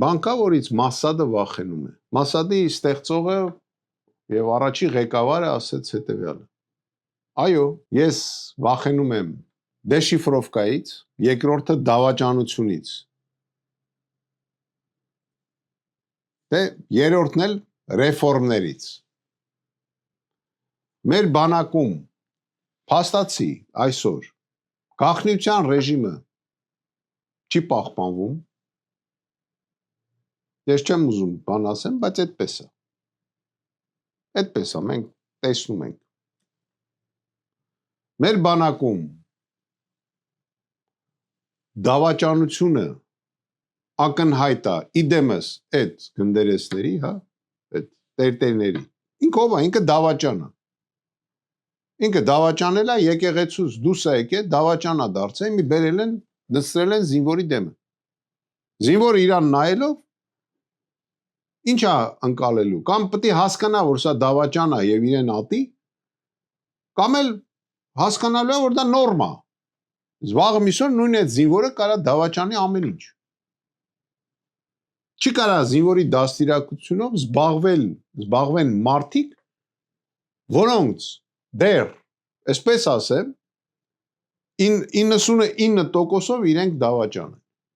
Բանկա, որից Մասադը վախենում է։ Մասադի ստեղծողը եւ առաջի ղեկավարը ասեց հետեւյալը. Այո, ես վախենում եմ դեշիֆրովկայից, երկրորդը դավաճանությունից։ Դե երրորդն էլ ռեֆորմներից։ Մեր բանակում փաստացի այսօր գաղտնիության ռեժիմը չի պահպանվում։ Ես չեմ ուզում բան ասեմ, բայց այդպես է։ Այդպես է, մենք տեսնում ենք։ Մեր բանակում դավաճանությունը ակնհայտ է իդեմս այդ գնդերեսների, հա, այդ տերտերների։ Ինքը ով է, ինքը դավաճան է։ Ինքը դավաճանել է եկեղեցուց դուրս է եկել, դավաճան է դարձել, մի բերել են, նստրել են զինվորի դեմը։ Զինվորը իրան նայելով ինչ է ընկալելու, կամ պետք է հասկանա, որ սա դավաճան է եւ իրեն ատի, կամ էլ հասկանալու է, որ դա նորմա։ Զվաղը միսօր նույն այդ զինվորը կարա դավաճանի ամեն ինչ։ Չի կարա զինվորի դաստիարակությունով զբաղվեն մարդիկ, որոնց դեռ, այսպես ասեմ, 99%-ով իրենք դավաճան են։